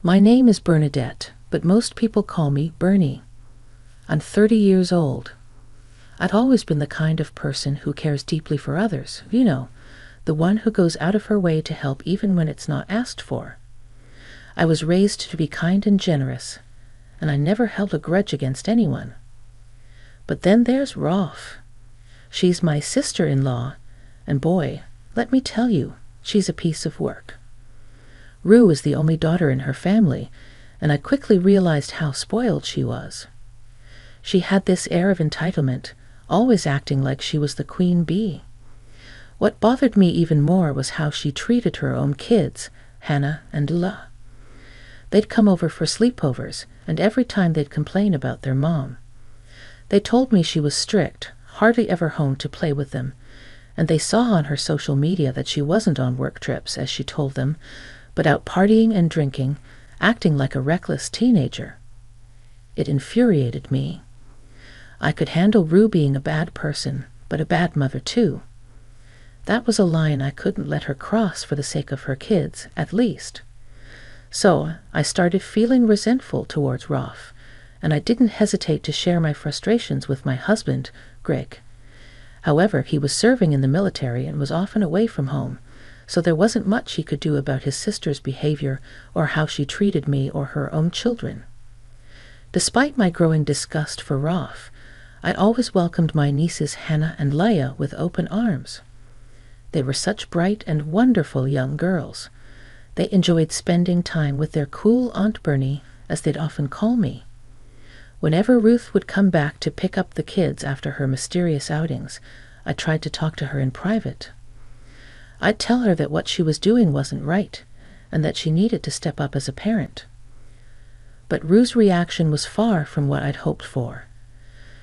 My name is Bernadette, but most people call me Bernie. I'm 30 years old. I'd always been the kind of person who cares deeply for others, the one who goes out of her way to help even when it's not asked for. I was raised to be kind and generous, and I never held a grudge against anyone. But then there's Rolf. She's my sister-in-law, and boy, let me tell you, she's a piece of work. Rue is the only daughter in her family, and I quickly realized how spoiled she was. She had this air of entitlement, always acting like she was the queen bee. What bothered me even more was how she treated her own kids, Hannah and Dula. They'd come over for sleepovers, and every time they'd complain about their mom. They told me she was strict, hardly ever home to play with them, and they saw on her social media that she wasn't on work trips, as she told them, but out partying and drinking, acting like a reckless teenager. It infuriated me. I could handle Rue being a bad person, but a bad mother too. That was a line I couldn't let her cross for the sake of her kids, at least. So I started feeling resentful towards Rolf, and I didn't hesitate to share my frustrations with my husband, Greg. However, he was serving in the military and was often away from home, so there wasn't much he could do about his sister's behavior or how she treated me or her own children. Despite my growing disgust for Rolf, I'd always welcomed my nieces Hannah and Leia with open arms. They were such bright and wonderful young girls. They enjoyed spending time with their cool Aunt Bernie, as they'd often call me. Whenever Ruth would come back to pick up the kids after her mysterious outings, I tried to talk to her in private. I'd tell her that what she was doing wasn't right, and that she needed to step up as a parent. But Rue's reaction was far from what I'd hoped for.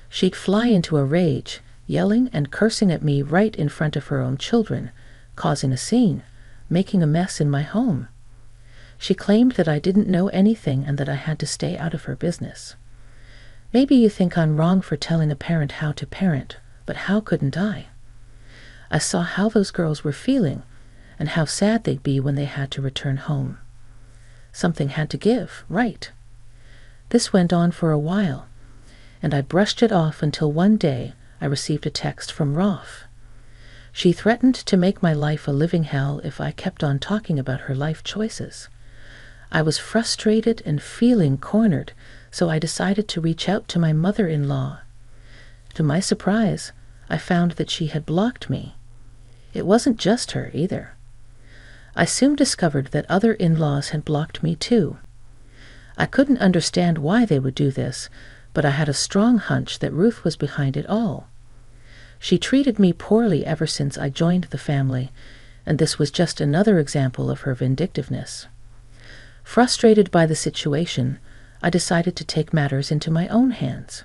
She'd fly into a rage, yelling and cursing at me right in front of her own children, causing a scene, making a mess in my home. She claimed that I didn't know anything and that I had to stay out of her business. Maybe you think I'm wrong for telling a parent how to parent, but how couldn't I? I saw how those girls were feeling, and how sad they'd be when they had to return home. Something had to give, right? This went on for a while, and I brushed it off until one day I received a text from Rolf. She threatened to make my life a living hell if I kept on talking about her life choices. I was frustrated and feeling cornered, so I decided to reach out to my mother-in-law. To my surprise, I found that she had blocked me. It wasn't just her either. I soon discovered that other in-laws had blocked me too. I couldn't understand why they would do this, but I had a strong hunch that Ruth was behind it all. She treated me poorly ever since I joined the family, and this was just another example of her vindictiveness. Frustrated by the situation, I decided to take matters into my own hands.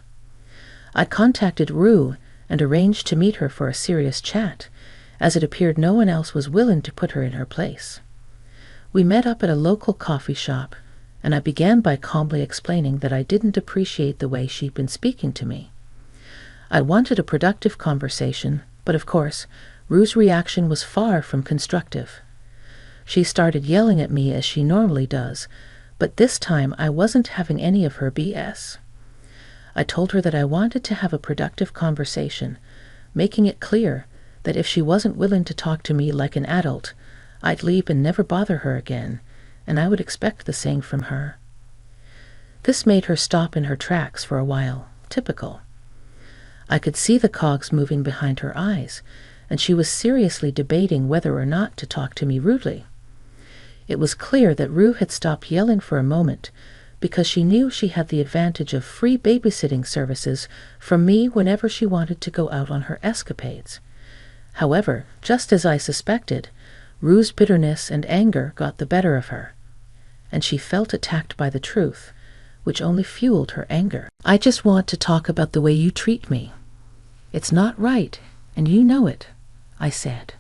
I contacted Rue and arranged to meet her for a serious chat, as it appeared no one else was willing to put her in her place. We met up at a local coffee shop, and I began by calmly explaining that I didn't appreciate the way she'd been speaking to me. I wanted a productive conversation, but of course, Rue's reaction was far from constructive. She started yelling at me as she normally does, but this time I wasn't having any of her BS. I told her that I wanted to have a productive conversation, making it clear that if she wasn't willing to talk to me like an adult, I'd leave and never bother her again, and I would expect the same from her. This made her stop in her tracks for a while, typical. I could see the cogs moving behind her eyes, and she was seriously debating whether or not to talk to me rudely. It was clear that Rue had stopped yelling for a moment, because she knew she had the advantage of free babysitting services from me whenever she wanted to go out on her escapades. However, just as I suspected, Rue's bitterness and anger got the better of her, and she felt attacked by the truth, which only fueled her anger. "I just want to talk about the way you treat me. It's not right, and you know it," I said.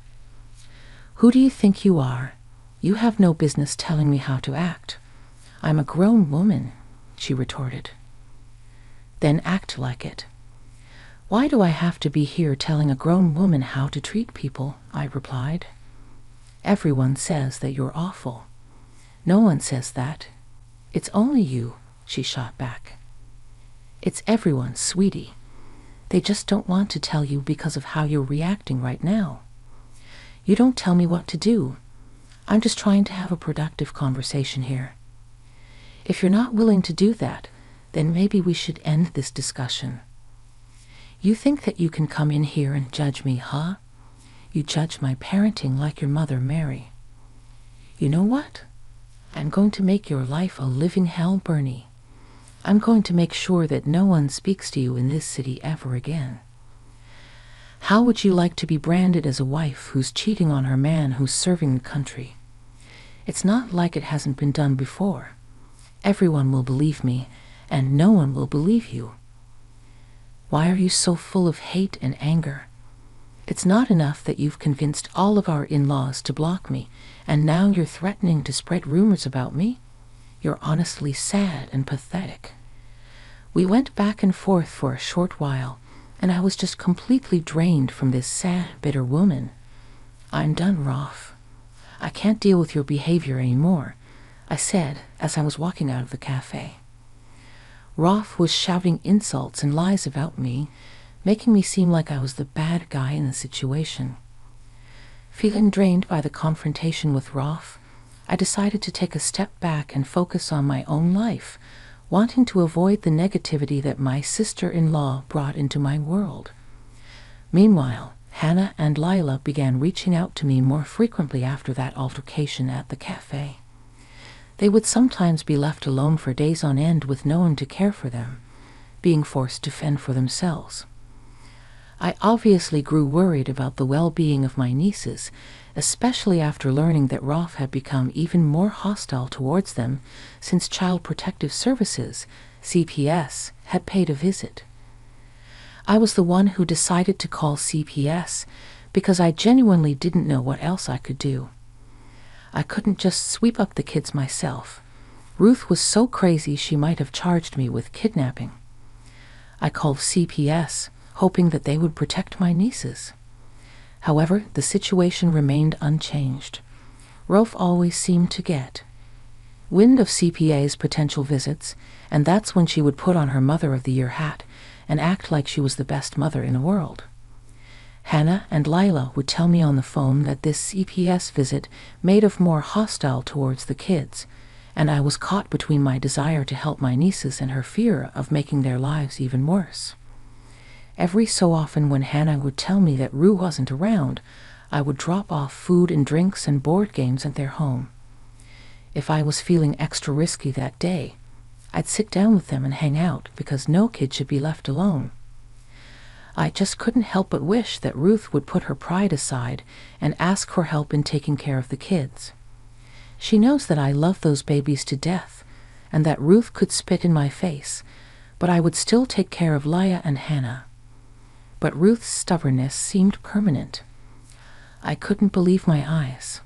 "Who do you think you are? You have no business telling me how to act. I'm a grown woman," she retorted. "Then act like it." "Why do I have to be here telling a grown woman how to treat people?" I replied. "Everyone says that you're awful. No one says that. "It's only you," she shot back. "It's everyone, sweetie. They just don't want to tell you because of how you're reacting right now. You don't tell me what to do. I'm just trying to have a productive conversation here. If you're not willing to do that, then maybe we should end this discussion. You think that you can come in here and judge me, huh? You judge my parenting like your mother, Mary. You know what? I'm going to make your life a living hell, Bernie. I'm going to make sure that no one speaks to you in this city ever again. How would you like to be branded as a wife who's cheating on her man who's serving the country? It's not like it hasn't been done before. Everyone will believe me, and no one will believe you. Why are you so full of hate and anger? It's not enough that you've convinced all of our in-laws to block me, and now you're threatening to spread rumors about me? You're honestly sad and pathetic." We went back and forth for a short while, and I was just completely drained from this sad, bitter woman. "I'm done, Rolf. I can't deal with your behavior anymore," I said as I was walking out of the cafe. Rolf was shouting insults and lies about me, making me seem like I was the bad guy in the situation. Feeling drained by the confrontation with Rolf, I decided to take a step back and focus on my own life, wanting to avoid the negativity that my sister-in-law brought into my world. Meanwhile, Hannah and Lila began reaching out to me more frequently after that altercation at the cafe. They would sometimes be left alone for days on end with no one to care for them, being forced to fend for themselves. I obviously grew worried about the well-being of my nieces, especially after learning that Rolf had become even more hostile towards them since Child Protective Services, CPS, had paid a visit. I was the one who decided to call CPS because I genuinely didn't know what else I could do. I couldn't just sweep up the kids myself. Ruth was so crazy she might have charged me with kidnapping. I called CPS, hoping that they would protect my nieces. However, the situation remained unchanged. Rolf always seemed to get wind of CPA's potential visits, and that's when she would put on her Mother of the Year hat and act like she was the best mother in the world. Hannah and Lila would tell me on the phone that this CPS visit made her more hostile towards the kids, and I was caught between my desire to help my nieces and her fear of making their lives even worse. Every so often when Hannah would tell me that Rue wasn't around, I would drop off food and drinks and board games at their home. If I was feeling extra risky that day, I'd sit down with them and hang out because no kid should be left alone. I just couldn't help but wish that Ruth would put her pride aside and ask for help in taking care of the kids. She knows that I love those babies to death, and that Ruth could spit in my face, but I would still take care of Laya and Hannah. But Ruth's stubbornness seemed permanent. I couldn't believe my eyes.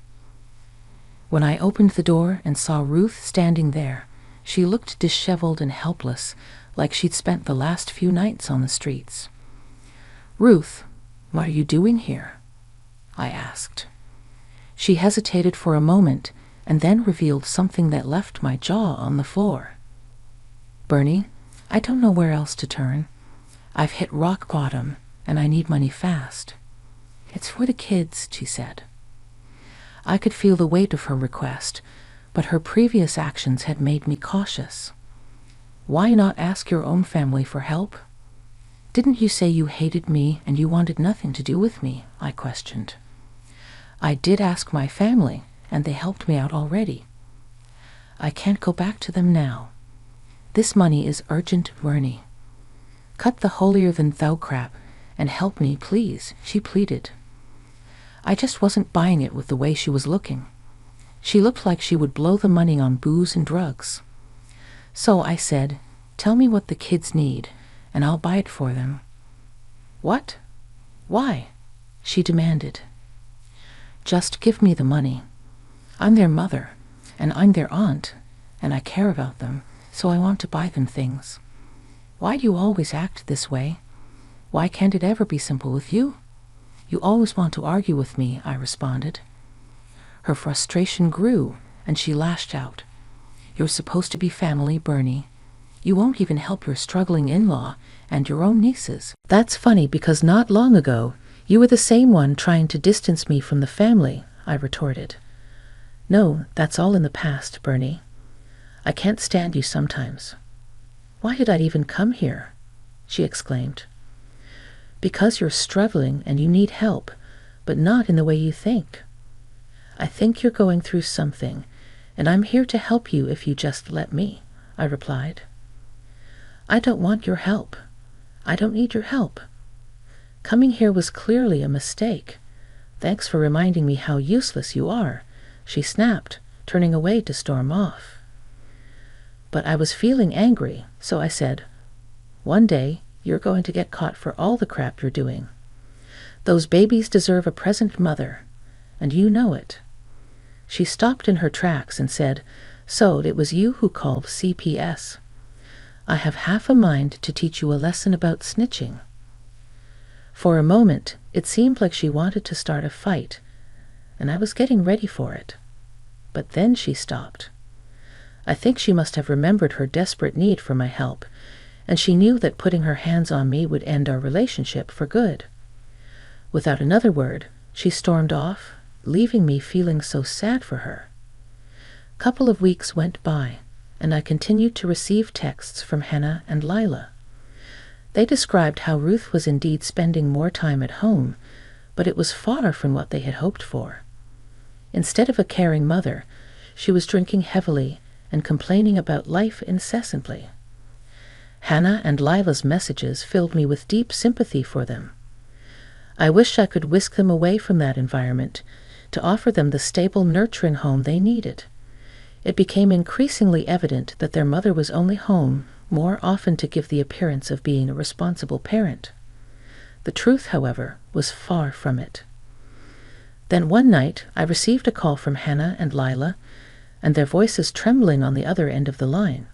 When I opened the door and saw Ruth standing there, she looked disheveled and helpless, like she'd spent the last few nights on the streets. "Ruth, what are you doing here?" I asked. She hesitated for a moment and then revealed something that left my jaw on the floor. "Bernie, I don't know where else to turn. I've hit rock bottom, and I need money fast." "It's for the kids," she said. I could feel the weight of her request, but her previous actions had made me cautious. "Why not ask your own family for help? Didn't you say you hated me and you wanted nothing to do with me?" I questioned. "I did ask my family, and they helped me out already. I can't go back to them now. This money is urgent, Bernie. Cut the holier-than-thou crap and help me, please," she pleaded. I just wasn't buying it with the way she was looking. She looked like she would blow the money on booze and drugs. So I said, "Tell me what the kids need, and I'll buy it for them." "What? Why?" she demanded. "Just give me the money. I'm their mother, and I'm their aunt, and I care about them, so I want to buy them things. Why do you always act this way? Why can't it ever be simple with you? You always want to argue with me," I responded. Her frustration grew, and she lashed out. You're supposed to be family, Bernie. You won't even help your struggling in-law and your own nieces. That's funny because not long ago, you were the same one trying to distance me from the family, I retorted. No, that's all in the past, Bernie. I can't stand you sometimes. Why did I even come here? She exclaimed. Because you're struggling and you need help, but not in the way you think. I think you're going through something, and I'm here to help you if you just let me, I replied. I don't want your help. I don't need your help. Coming here was clearly a mistake. Thanks for reminding me how useless you are, she snapped, turning away to storm off. But I was feeling angry, so I said, one day you're going to get caught for all the crap you're doing. Those babies deserve a present mother, and you know it. She stopped in her tracks and said, So it was you who called CPS. I have half a mind to teach you a lesson about snitching. For a moment, it seemed like she wanted to start a fight, and I was getting ready for it. But then she stopped. I think she must have remembered her desperate need for my help, and she knew that putting her hands on me would end our relationship for good. Without another word, she stormed off, leaving me feeling so sad for her. A couple of weeks went by, and I continued to receive texts from Hannah and Lila. They described how Ruth was indeed spending more time at home, but it was far from what they had hoped for. Instead of a caring mother, she was drinking heavily and complaining about life incessantly. Hannah and Lila's messages filled me with deep sympathy for them. I wished I could whisk them away from that environment to offer them the stable, nurturing home they needed. It became increasingly evident that their mother was only home more often to give the appearance of being a responsible parent. The truth, however, was far from it. Then one night I received a call from Hannah and Lila, and their voices trembling on the other end of the line.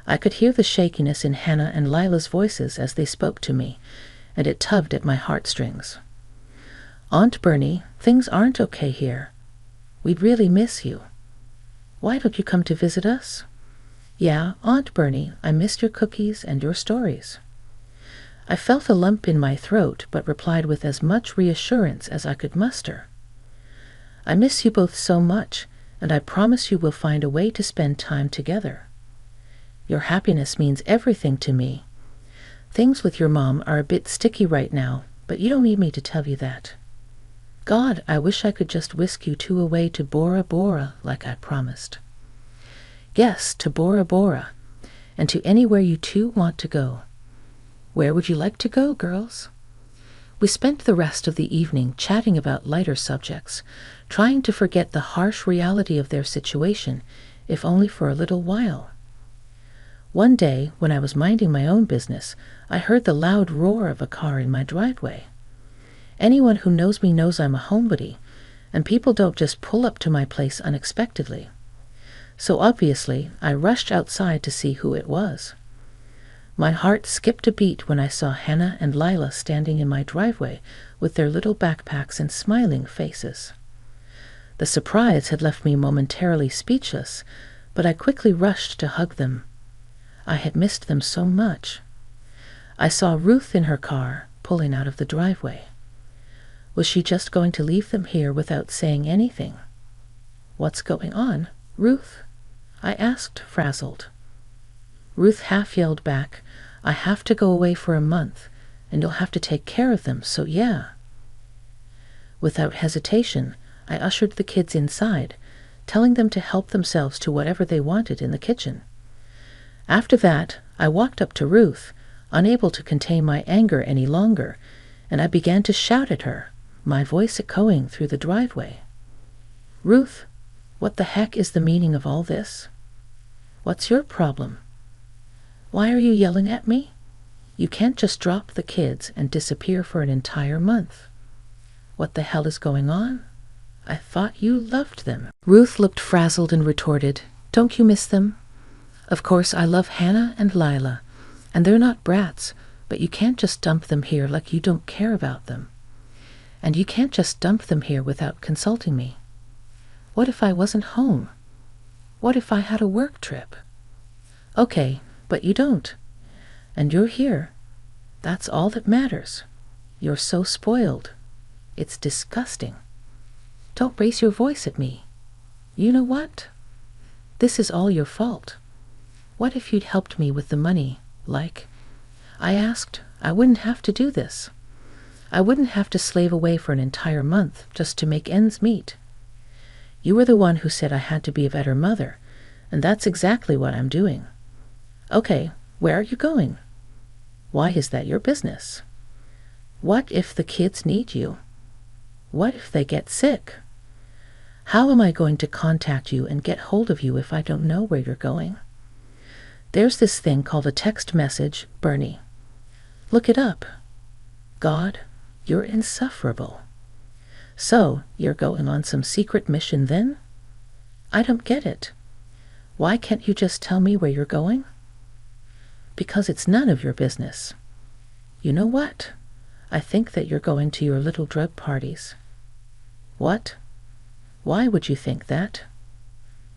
I could hear the shakiness in Hannah and Lila's voices as they spoke to me, and it tugged at my heartstrings. Aunt Bernie, things aren't okay here. We'd really miss you. Why don't you come to visit us? Yeah, Aunt Bernie, I missed your cookies and your stories. I felt a lump in my throat, but replied with as much reassurance as I could muster. I miss you both so much, and I promise you we'll find a way to spend time together. Your happiness means everything to me. Things with your mom are a bit sticky right now, but you don't need me to tell you that. God, I wish I could just whisk you two away to Bora Bora like I promised. Yes, to Bora Bora, and to anywhere you two want to go. Where would you like to go, girls? We spent the rest of the evening chatting about lighter subjects, trying to forget the harsh reality of their situation, if only for a little while. One day, when I was minding my own business, I heard the loud roar of a car in my driveway. Anyone who knows me knows I'm a homebody, and people don't just pull up to my place unexpectedly. So obviously, I rushed outside to see who it was. My heart skipped a beat when I saw Hannah and Lila standing in my driveway with their little backpacks and smiling faces. The surprise had left me momentarily speechless, but I quickly rushed to hug them. I had missed them so much. I saw Ruth in her car, pulling out of the driveway. Was she just going to leave them here without saying anything? What's going on, Ruth? I asked, frazzled. Ruth half yelled back, I have to go away for a month, and you'll have to take care of them, so yeah. Without hesitation, I ushered the kids inside, telling them to help themselves to whatever they wanted in the kitchen. After that, I walked up to Ruth, unable to contain my anger any longer, and I began to shout at her, my voice echoing through the driveway. Ruth, what the heck is the meaning of all this? What's your problem? Why are you yelling at me? You can't just drop the kids and disappear for an entire month. What the hell is going on? I thought you loved them. Ruth looked frazzled and retorted, Don't you miss them? Of course, I love Hannah and Lila, and they're not brats, but you can't just dump them here like you don't care about them. And you can't just dump them here without consulting me. What if I wasn't home? What if I had a work trip? Okay, but you don't. And you're here. That's all that matters. You're so spoiled. It's disgusting. Don't raise your voice at me. You know what? This is all your fault. What if you'd helped me with the money, like? I asked, I wouldn't have to do this. I wouldn't have to slave away for an entire month just to make ends meet. You were the one who said I had to be a better mother, and that's exactly what I'm doing. Okay, where are you going? Why is that your business? What if the kids need you? What if they get sick? How am I going to contact you and get hold of you if I don't know where you're going? There's this thing called a text message, Bernie. Look it up. God, you're insufferable. So, you're going on some secret mission then? I don't get it. Why can't you just tell me where you're going? Because it's none of your business. You know what? I think that you're going to your little drug parties. What? Why would you think that?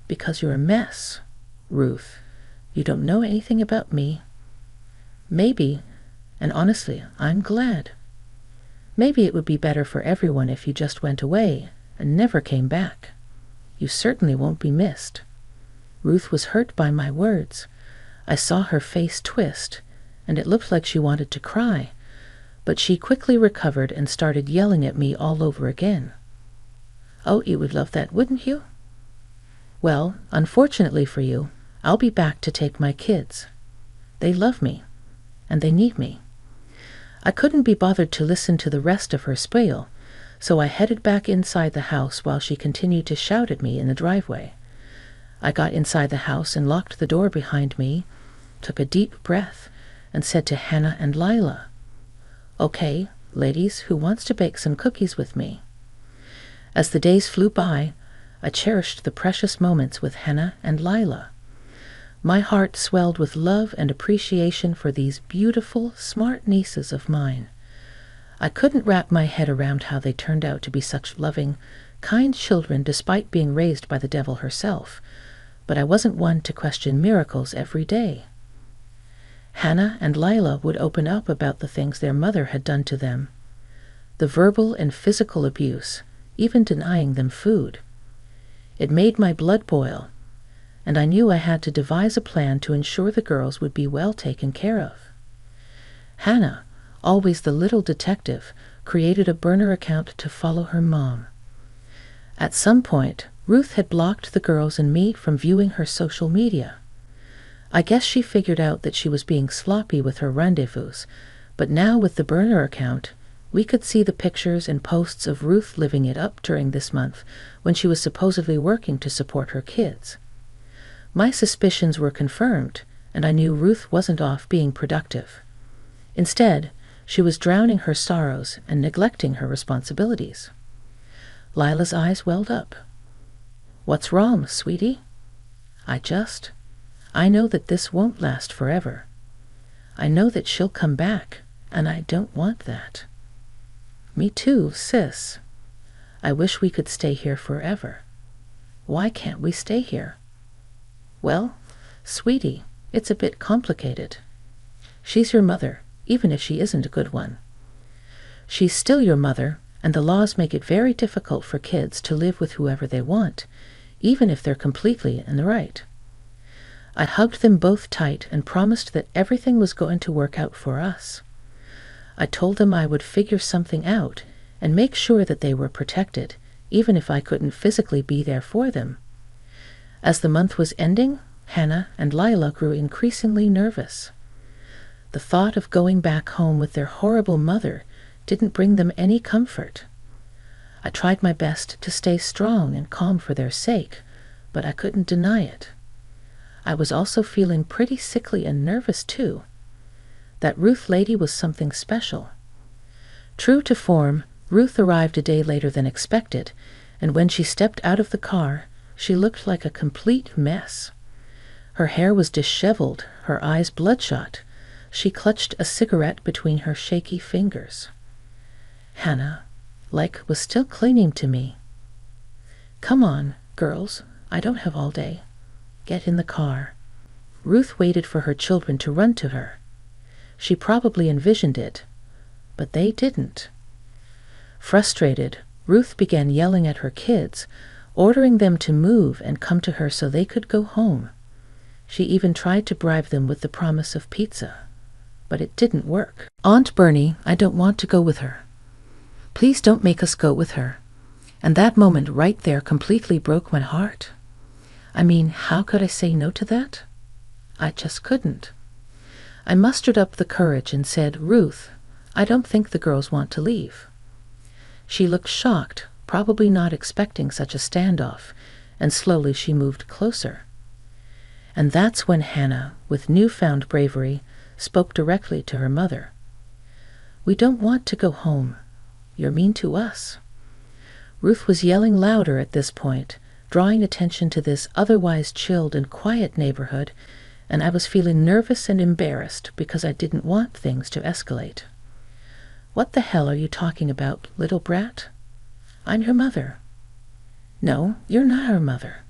Because you're a mess, Ruth. You don't know anything about me. Maybe, and honestly, I'm glad. Maybe it would be better for everyone if you just went away and never came back. You certainly won't be missed. Ruth was hurt by my words. I saw her face twist, and it looked like she wanted to cry, but she quickly recovered and started yelling at me all over again. Oh, you would love that, wouldn't you? Well, unfortunately for you, I'll be back to take my kids. They love me, and they need me. I couldn't be bothered to listen to the rest of her spiel, so I headed back inside the house while she continued to shout at me in the driveway. I got inside the house and locked the door behind me, took a deep breath, and said to Hannah and Lila, "Okay, ladies, who wants to bake some cookies with me?" As the days flew by, I cherished the precious moments with Hannah and Lila. My heart swelled with love and appreciation for these beautiful, smart nieces of mine. I couldn't wrap my head around how they turned out to be such loving, kind children despite being raised by the devil herself, but I wasn't one to question miracles every day. Hannah and Lila would open up about the things their mother had done to them. The verbal and physical abuse, even denying them food. It made my blood boil, and I knew I had to devise a plan to ensure the girls would be well taken care of. Hannah, always the little detective, created a burner account to follow her mom. At some point, Ruth had blocked the girls and me from viewing her social media. I guess she figured out that she was being sloppy with her rendezvous, but now with the burner account, we could see the pictures and posts of Ruth living it up during this month when she was supposedly working to support her kids. My suspicions were confirmed, and I knew Ruth wasn't off being productive. Instead, she was drowning her sorrows and neglecting her responsibilities. Lila's eyes welled up. "What's wrong, sweetie?" I know that this won't last forever. I know that she'll come back, and I don't want that." "Me too, sis. I wish we could stay here forever. Why can't we stay here?" "Well, sweetie, it's a bit complicated. She's your mother, even if she isn't a good one. She's still your mother, and the laws make it very difficult for kids to live with whoever they want, even if they're completely in the right." I hugged them both tight and promised that everything was going to work out for us. I told them I would figure something out and make sure that they were protected, even if I couldn't physically be there for them. As the month was ending, Hannah and Lila grew increasingly nervous. The thought of going back home with their horrible mother didn't bring them any comfort. I tried my best to stay strong and calm for their sake, but I couldn't deny it. I was also feeling pretty sickly and nervous too. That Ruth lady was something special. True to form, Ruth arrived a day later than expected, and when she stepped out of the car, she looked like a complete mess. Her hair was disheveled, her eyes bloodshot. She clutched a cigarette between her shaky fingers. Hannah, was still clinging to me. "Come on, girls, I don't have all day. Get in the car." Ruth waited for her children to run to her. She probably envisioned it, but they didn't. Frustrated, Ruth began yelling at her kids, ordering them to move and come to her so they could go home. She even tried to bribe them with the promise of pizza, but it didn't work. "Aunt Bernie, I don't want to go with her. Please don't make us go with her." And that moment right there completely broke my heart. I mean, how could I say no to that? I just couldn't. I mustered up the courage and said, "Ruth, I don't think the girls want to leave." She looked shocked, probably not expecting such a standoff, and slowly she moved closer. And that's when Hannah, with newfound bravery, spoke directly to her mother. "We don't want to go home. You're mean to us." Ruth was yelling louder at this point, drawing attention to this otherwise chilled and quiet neighborhood, and I was feeling nervous and embarrassed because I didn't want things to escalate. "What the hell are you talking about, little brat? I'm your mother." "No, you're not our mother."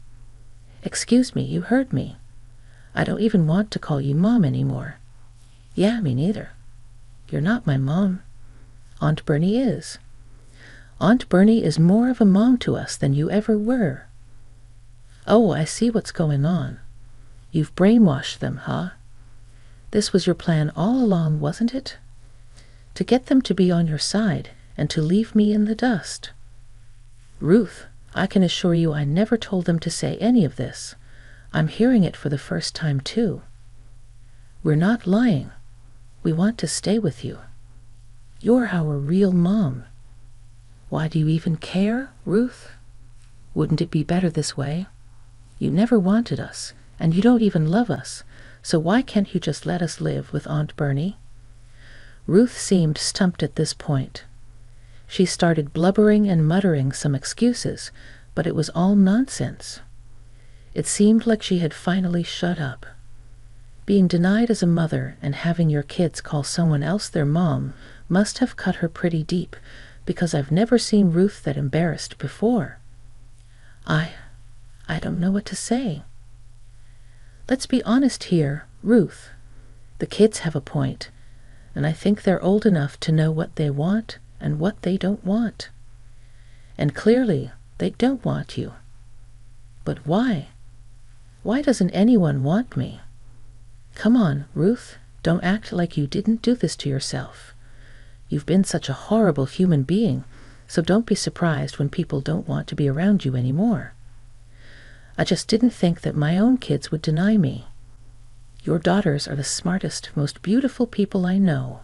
"Excuse me, you heard me. I don't even want to call you Mom anymore." "Yeah, me neither. You're not my mom. Aunt Bernie is. Aunt Bernie is more of a mom to us than you ever were." "Oh, I see what's going on. You've brainwashed them, huh? This was your plan all along, wasn't it? To get them to be on your side and to leave me in the dust." "Ruth, I can assure you I never told them to say any of this. I'm hearing it for the first time, too." "We're not lying. We want to stay with you. You're our real mom." "Why do you even care, Ruth? Wouldn't it be better this way? You never wanted us, and you don't even love us, so why can't you just let us live with Aunt Bernie?" Ruth seemed stumped at this point. She started blubbering and muttering some excuses, but it was all nonsense. It seemed like she had finally shut up. Being denied as a mother and having your kids call someone else their mom must have cut her pretty deep, because I've never seen Ruth that embarrassed before. I don't know what to say. Let's be honest here, Ruth. The kids have a point, and I think they're old enough to know what they want and what they don't want. And clearly, they don't want you. But why? Why doesn't anyone want me? Come on, Ruth, don't act like you didn't do this to yourself. You've been such a horrible human being, so don't be surprised when people don't want to be around you anymore. I just didn't think that my own kids would deny me. Your daughters are the smartest, most beautiful people I know.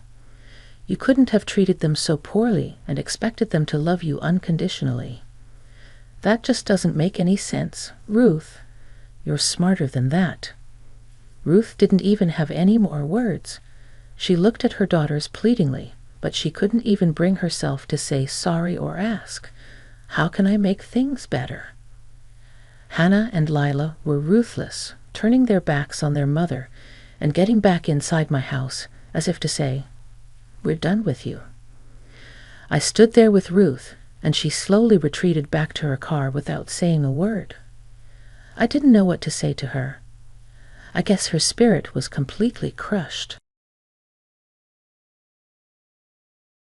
You couldn't have treated them so poorly and expected them to love you unconditionally. That just doesn't make any sense, Ruth. You're smarter than that." Ruth didn't even have any more words. She looked at her daughters pleadingly, but she couldn't even bring herself to say sorry or ask, "How can I make things better?" Hannah and Lila were ruthless, turning their backs on their mother and getting back inside my house as if to say, "We're done with you." I stood there with Ruth, and she slowly retreated back to her car without saying a word. I didn't know what to say to her. I guess her spirit was completely crushed.